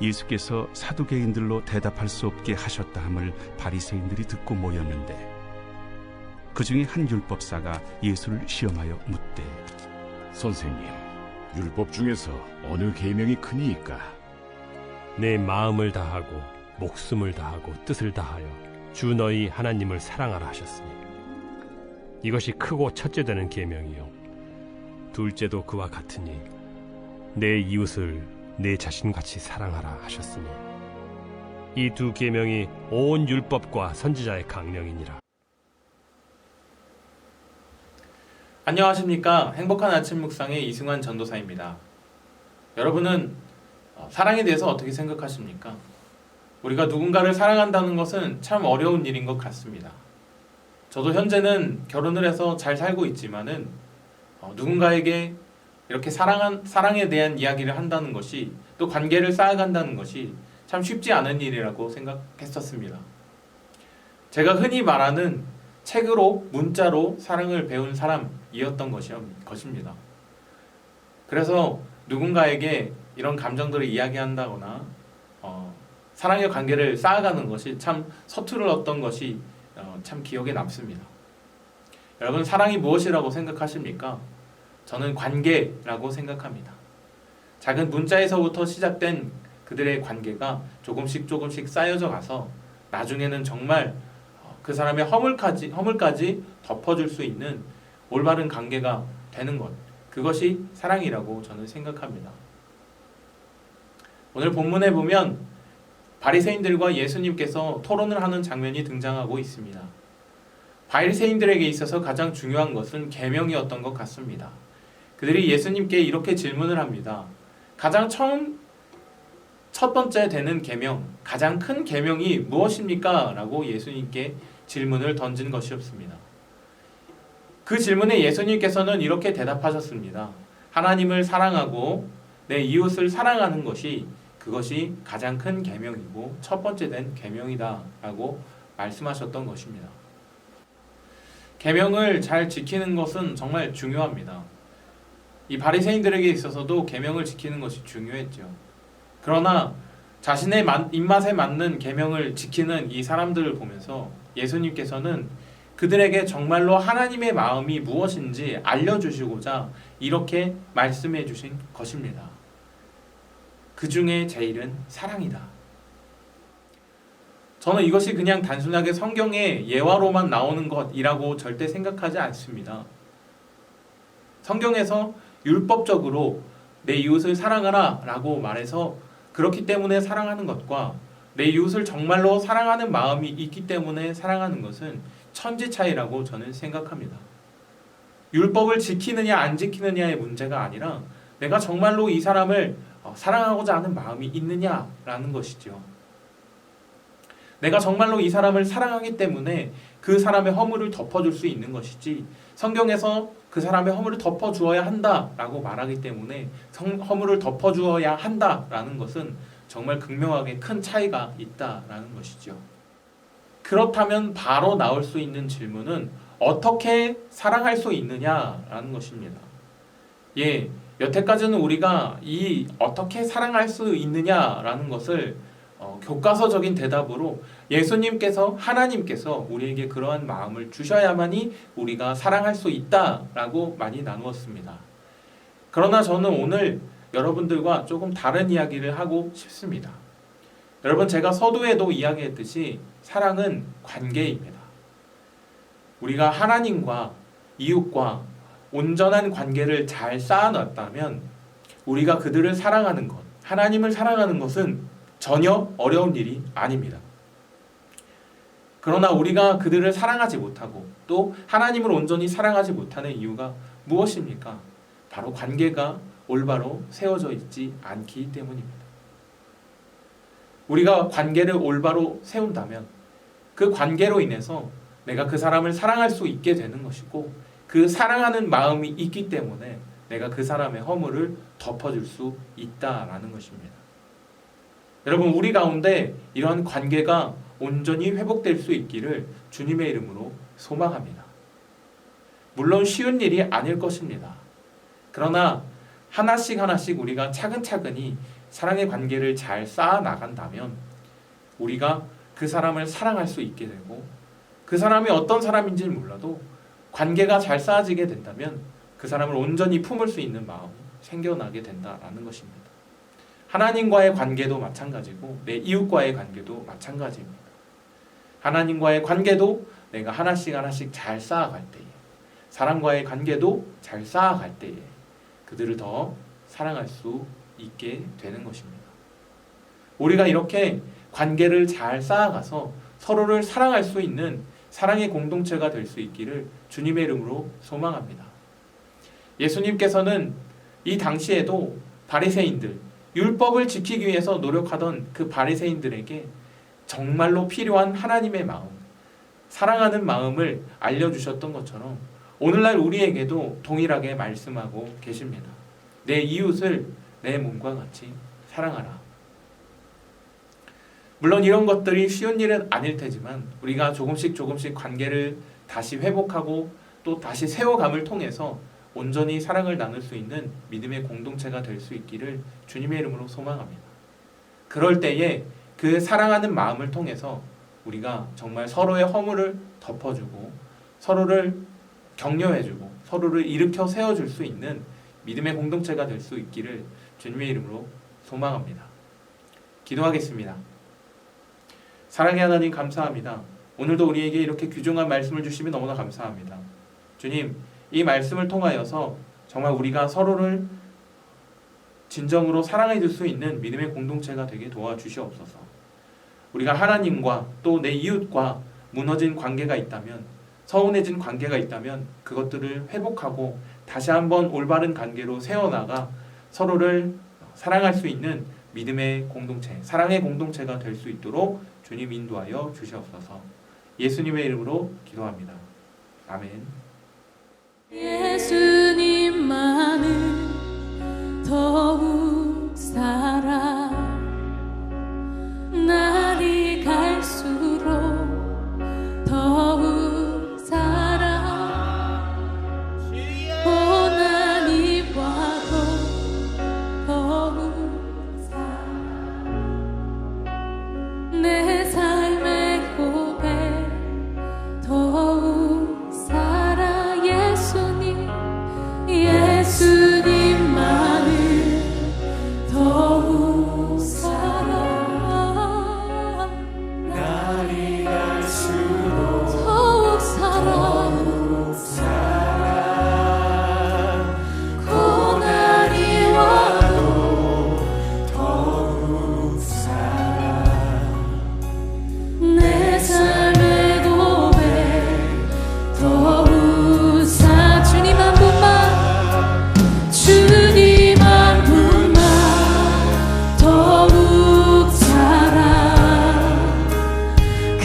예수께서 사두개인들로 대답할 수 없게 하셨다 함을 바리새인들이 듣고 모였는데 그 중에 한 율법사가 예수를 시험하여 묻되 선생님, 율법 중에서 어느 계명이 크니이까? 내 마음을 다하고 목숨을 다하고 뜻을 다하여 주 너희 하나님을 사랑하라 하셨으니 이것이 크고 첫째 되는 계명이요 둘째도 그와 같으니 내 이웃을 내 자신같이 사랑하라 하셨으니 이 두 계명이 온 율법과 선지자의 강령이니라. 안녕하십니까. 행복한 아침 묵상의 이승환 전도사입니다. 여러분은 사랑에 대해서 어떻게 생각하십니까? 우리가 누군가를 사랑한다는 것은 참 어려운 일인 것 같습니다. 저도 현재는 결혼을 해서 잘 살고 있지만은 누군가에게 이렇게 사랑에 대한 이야기를 한다는 것이 또 관계를 쌓아간다는 것이 참 쉽지 않은 일이라고 생각했었습니다. 제가 흔히 말하는 책으로 문자로 사랑을 배운 사람이었던 것입니다. 그래서 누군가에게 이런 감정들을 이야기한다거나 사랑의 관계를 쌓아가는 것이 참 서툴렀던 것이 참 기억에 남습니다. 여러분, 사랑이 무엇이라고 생각하십니까? 저는 관계라고 생각합니다. 작은 문자에서부터 시작된 그들의 관계가 조금씩 쌓여져 가서 나중에는 정말 그 사람의 허물까지 덮어줄 수 있는 올바른 관계가 되는 것, 그것이 사랑이라고 저는 생각합니다. 오늘 본문에 보면 바리새인들과 예수님께서 토론을 하는 장면이 등장하고 있습니다. 바리새인들에게 있어서 가장 중요한 것은 계명이었던 것 같습니다. 그들이 예수님께 이렇게 질문을 합니다. 가장 첫 번째 되는 계명, 가장 큰 계명이 무엇입니까? 라고 예수님께 질문을 던진 것이었습니다. 그 질문에 예수님께서는 이렇게 대답하셨습니다. 하나님을 사랑하고 내 이웃을 사랑하는 것이 그것이 가장 큰 계명이고 첫 번째 된 계명이다 라고 말씀하셨던 것입니다. 계명을 잘 지키는 것은 정말 중요합니다. 이 바리새인들에게 있어서도 계명을 지키는 것이 중요했죠. 그러나 자신의 입맛에 맞는 계명을 지키는 이 사람들을 보면서 예수님께서는 그들에게 정말로 하나님의 마음이 무엇인지 알려주시고자 이렇게 말씀해 주신 것입니다. 그 중에 제일은 사랑이다. 저는 이것이 그냥 단순하게 성경의 예화로만 나오는 것이라고 절대 생각하지 않습니다. 성경에서 율법적으로 내 이웃을 사랑하라 라고 말해서 그렇기 때문에 사랑하는 것과 내 이웃을 정말로 사랑하는 마음이 있기 때문에 사랑하는 것은 천지 차이라고 저는 생각합니다. 율법을 지키느냐 안 지키느냐의 문제가 아니라 내가 정말로 이 사람을 사랑하고자 하는 마음이 있느냐라는 것이죠. 내가 정말로 이 사람을 사랑하기 때문에 그 사람의 허물을 덮어줄 수 있는 것이지, 성경에서 그 사람의 허물을 덮어주어야 한다라고 말하기 때문에 허물을 덮어주어야 한다라는 것은 정말 극명하게 큰 차이가 있다라는 것이죠. 그렇다면 바로 나올 수 있는 질문은 어떻게 사랑할 수 있느냐라는 것입니다. 여태까지는 우리가 이 어떻게 사랑할 수 있느냐라는 것을 교과서적인 대답으로 예수님께서, 하나님께서 우리에게 그러한 마음을 주셔야만이 우리가 사랑할 수 있다라고 많이 나누었습니다. 그러나 저는 오늘 여러분들과 조금 다른 이야기를 하고 싶습니다. 여러분, 제가 서두에도 이야기했듯이 사랑은 관계입니다. 우리가 하나님과 이웃과 온전한 관계를 잘 쌓아놨다면 우리가 그들을 사랑하는 것, 하나님을 사랑하는 것은 전혀 어려운 일이 아닙니다. 그러나 우리가 그들을 사랑하지 못하고 또 하나님을 온전히 사랑하지 못하는 이유가 무엇입니까? 바로 관계가 올바로 세워져 있지 않기 때문입니다. 우리가 관계를 올바로 세운다면 그 관계로 인해서 내가 그 사람을 사랑할 수 있게 되는 것이고, 그 사랑하는 마음이 있기 때문에 내가 그 사람의 허물을 덮어줄 수 있다라는 것입니다. 여러분, 우리 가운데 이러한 관계가 온전히 회복될 수 있기를 주님의 이름으로 소망합니다. 물론 쉬운 일이 아닐 것입니다. 그러나 하나씩 우리가 차근차근히 사랑의 관계를 잘 쌓아 나간다면 우리가 그 사람을 사랑할 수 있게 되고, 그 사람이 어떤 사람인지는 몰라도 관계가 잘 쌓아지게 된다면 그 사람을 온전히 품을 수 있는 마음이 생겨나게 된다라는 것입니다. 하나님과의 관계도 마찬가지고 내 이웃과의 관계도 마찬가지입니다. 하나님과의 관계도 내가 하나씩 하나씩 잘 쌓아갈 때에, 사람과의 관계도 잘 쌓아갈 때에 그들을 더 사랑할 수 있게 되는 것입니다. 우리가 이렇게 관계를 잘 쌓아가서 서로를 사랑할 수 있는 사랑의 공동체가 될 수 있기를 주님의 이름으로 소망합니다. 예수님께서는 이 당시에도 바리새인들, 율법을 지키기 위해서 노력하던 그 바리새인들에게 정말로 필요한 하나님의 마음, 사랑하는 마음을 알려주셨던 것처럼 오늘날 우리에게도 동일하게 말씀하고 계십니다. 내 이웃을 내 몸과 같이 사랑하라. 물론 이런 것들이 쉬운 일은 아닐 테지만 우리가 조금씩 관계를 다시 회복하고 또 다시 세워감을 통해서 온전히 사랑을 나눌 수 있는 믿음의 공동체가 될 수 있기를 주님의 이름으로 소망합니다. 그럴 때에 그 사랑하는 마음을 통해서 우리가 정말 서로의 허물을 덮어주고 서로를 격려해주고 서로를 일으켜 세워줄 수 있는 믿음의 공동체가 될 수 있기를 주님의 이름으로 소망합니다. 기도하겠습니다. 사랑의 하나님 감사합니다. 오늘도 우리에게 이렇게 귀중한 말씀을 주시면 너무나 감사합니다. 주님, 이 말씀을 통하여서 정말 우리가 서로를 진정으로 사랑해 줄 수 있는 믿음의 공동체가 되게 도와주시옵소서. 우리가 하나님과 또 내 이웃과 무너진 관계가 있다면, 서운해진 관계가 있다면 그것들을 회복하고 다시 한번 올바른 관계로 세워나가 서로를 사랑할 수 있는 믿음의 공동체, 사랑의 공동체가 될 수 있도록 주님 인도하여 주시옵소서. 예수님의 이름으로 기도합니다. 아멘. 예수님만을 더욱 사랑, 날이 갈수록 더욱 사랑, 고난이 와도 더욱 사랑, 내 삶의 고백 더욱 사랑. 예수님만을 더욱 사랑, 날이 갈수록 더욱 사랑, 고난이 와도 더욱 사랑, 내 삶의 고백 더욱 사랑. 주님 한 분만, 주님 한 분만 더욱 사랑, 그